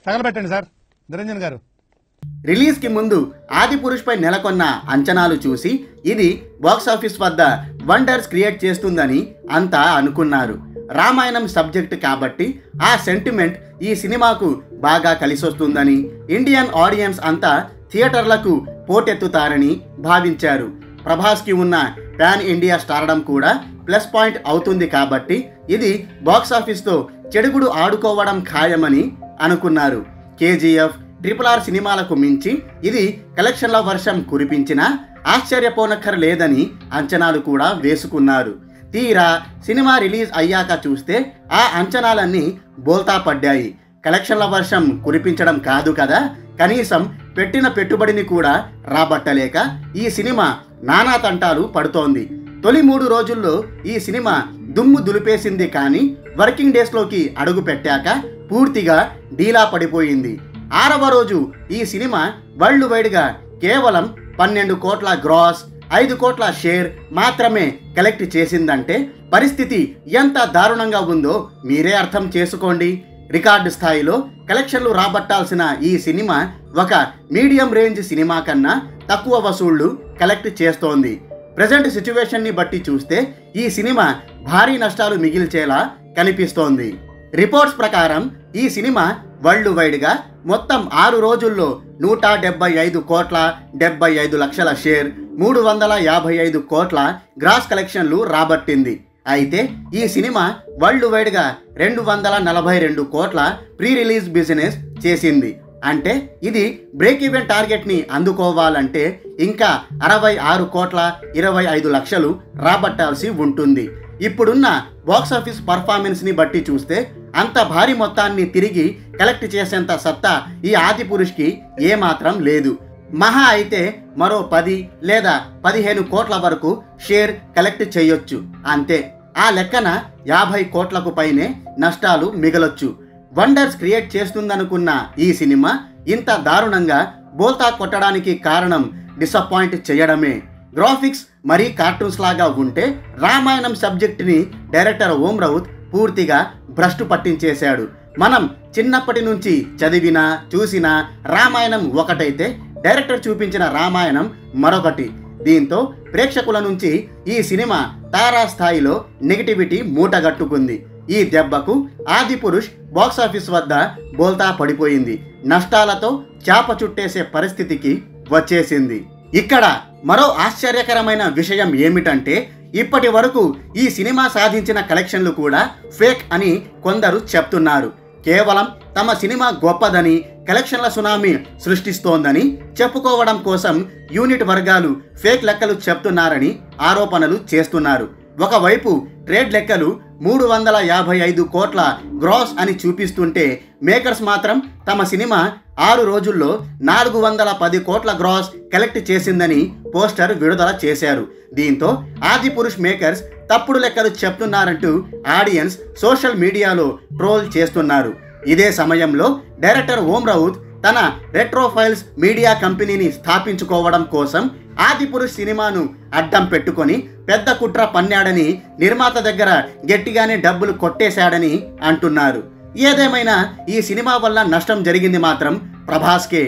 తగలబెట్టండి sir Niranjan గారు. Release కి ముందు ఆదిపురుష్ పై నెలకొన్న అంచనాలు చూసి ఇది బాక్సాఫీస్ వద్ద వండర్స్ క్రియేట్ చేస్తుందని అంతా అనుకున్నారు. రామాయణం సబ్జెక్ట్ కాబట్టి ఆ సెంటిమెంట్ ఈ సినిమాకు బాగా కలిసొస్తుందని, ఇండియన్ ఆడియన్స్ అంతా థియేటర్లకు పోటెత్తుతారని భావించారు. ప్రభాస్కి ఉన్న పాన్ ఇండియా స్టార్డమ్ కూడా ప్లస్ పాయింట్ అవుతుంది కాబట్టి ఇది బాక్సాఫీస్తో చెడుగుడు ఆడుకోవడం ఖాయమని అనుకున్నారు. కేజీఎఫ్, RRR సినిమాలకు మించి ఇది కలెక్షన్ల వర్షం కురిపించినా ఆశ్చర్యపోనక్కర్లేదని అంచనాలు కూడా వేసుకున్నారు. తీరా సినిమా రిలీజ్ అయ్యాక చూస్తే ఆ అంచనాలన్నీ బోల్తా పడ్డాయి. కలెక్షన్ల వర్షం కురిపించడం కాదు కదా, కనీసం పెట్టిన పెట్టుబడిని కూడా రాబట్టలేక ఈ సినిమా నానా తంటాలు పడుతోంది. తొలి 3 రోజుల్లో ఈ సినిమా దుమ్ము దులిపేసింది, కానీ వర్కింగ్ డేస్లోకి అడుగు పెట్టాక పూర్తిగా డీలా పడిపోయింది. 6వ రోజు ఈ సినిమా వరల్డ్ వైడ్గా కేవలం 12 కోట్ల గ్రాస్, 5 కోట్ల షేర్ మాత్రమే కలెక్ట్ చేసిందంటే పరిస్థితి ఎంత దారుణంగా ఉందో మీరే అర్థం చేసుకోండి. రికార్డు స్థాయిలో కలెక్షన్లు రాబట్టాల్సిన ఈ సినిమా ఒక మీడియం రేంజ్ సినిమా కన్నా తక్కువ వసూళ్లు కలెక్ట్ చేస్తోంది. ప్రజెంట్ సిచ్యువేషన్ని బట్టి చూస్తే ఈ సినిమా భారీ నష్టాలు మిగిల్చేలా కనిపిస్తోంది. రిపోర్ట్స్ ప్రకారం ఈ సినిమా వరల్డ్ వైడ్గా మొత్తం 6 రోజుల్లో 175 కోట్ల 75 లక్షల షేర్, 355 కోట్ల గ్రాస్ కలెక్షన్లు రాబట్టింది. అయితే ఈ సినిమా వరల్డ్ వైడ్గా 242 కోట్ల ప్రీ రిలీజ్ బిజినెస్ చేసింది. అంటే ఇది బ్రేక్ ఈవెన్ టార్గెట్ని అందుకోవాలంటే ఇంకా 66 కోట్ల 25 లక్షలు రాబట్టాల్సి ఉంటుంది. ఇప్పుడున్న బాక్సాఫీస్ పర్ఫార్మెన్స్ని బట్టి చూస్తే అంత భారీ మొత్తాన్ని తిరిగి కలెక్ట్ చేసేంత సత్తా ఈ ఆదిపురుష్కి ఏమాత్రం లేదు. మహా అయితే మరో 10 లేదా 15 కోట్ల వరకు షేర్ కలెక్ట్ చేయొచ్చు, అంతే. ఆ లెక్కన 50 కోట్లకు పైనే నష్టాలు మిగలొచ్చు. వండర్స్ క్రియేట్ చేస్తుందనుకున్న ఈ సినిమా ఇంత దారుణంగా బోల్తా కొట్టడానికి కారణం డిసప్పాయింట్ చేయడమే. గ్రాఫిక్స్ మరీ కార్టూన్స్ లాగా ఉంటే రామాయణం సబ్జెక్ట్ని డైరెక్టర్ ఓం రౌత్ పూర్తిగా భ్రష్టు పట్టించేశాడు. మనం చిన్నప్పటి నుంచి చదివినా చూసినా రామాయణం ఒకటైతే డైరెక్టర్ చూపించిన రామాయణం మరొకటి. దీంతో ప్రేక్షకుల నుంచి ఈ సినిమా తారాస్థాయిలో నెగిటివిటీ మూటగట్టుకుంది. ఈ దెబ్బకు ఆదిపురుష్ బాక్సాఫీస్ వద్ద బోల్తా పడిపోయింది. నష్టాలతో చాప చుట్టేసే పరిస్థితికి వచ్చేసింది. ఇక్కడ మరో ఆశ్చర్యకరమైన విషయం ఏమిటంటే ఇప్పటి వరకు ఈ సినిమా సాధించిన కలెక్షన్లు కూడా ఫేక్ అని కొందరు చెప్తున్నారు. కేవలం తమ సినిమా గొప్పదని, కలెక్షన్ల సునామీ సృష్టిస్తోందని చెప్పుకోవడం కోసం యూనిట్ వర్గాలు ఫేక్ లెక్కలు చెప్తున్నారని ఆరోపణలు చేస్తున్నారు. ఒకవైపు ట్రేడ్ లెక్కలు 355 కోట్ల గ్రాస్ అని చూపిస్తుంటే మేకర్స్ మాత్రం తమ సినిమా 6 రోజుల్లో 410 కోట్ల గ్రాస్ కలెక్ట్ చేసిందని పోస్టర్ విడుదల చేశారు. దీంతో ఆదిపురుష్ మేకర్స్ తప్పుడు లెక్కలు చెప్తున్నారంటూ ఆడియన్స్ సోషల్ మీడియాలో ట్రోల్ చేస్తున్నారు. ఇదే సమయంలో డైరెక్టర్ ఓం రౌత్ తన రెట్రోఫైల్స్ మీడియా కంపెనీని స్థాపించుకోవడం కోసం ఆదిపురుష్ సినిమాను అడ్డం పెట్టుకొని పెద్ద కుట్ర పన్నాడని, నిర్మాత దగ్గర గట్టిగానే డబ్బులు కొట్టేశాడని అంటున్నారు. ఏదేమైనా ఈ సినిమా వల్ల నష్టం జరిగింది మాత్రం ప్రభాస్కే.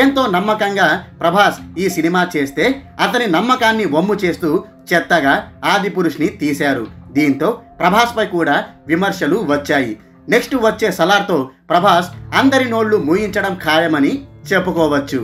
ఎంతో నమ్మకంగా ప్రభాస్ ఈ సినిమా చేస్తే అతని నమ్మకాన్ని వమ్ము చేస్తూ చెత్తగా ఆదిపురుష్ని తీశారు. దీంతో ప్రభాస్పై కూడా విమర్శలు వచ్చాయి. నెక్స్ట్ వచ్చే సలార్తో ప్రభాస్ అందరి నోళ్లు మూయించడం ఖాయమని చెప్పుకోవచ్చు.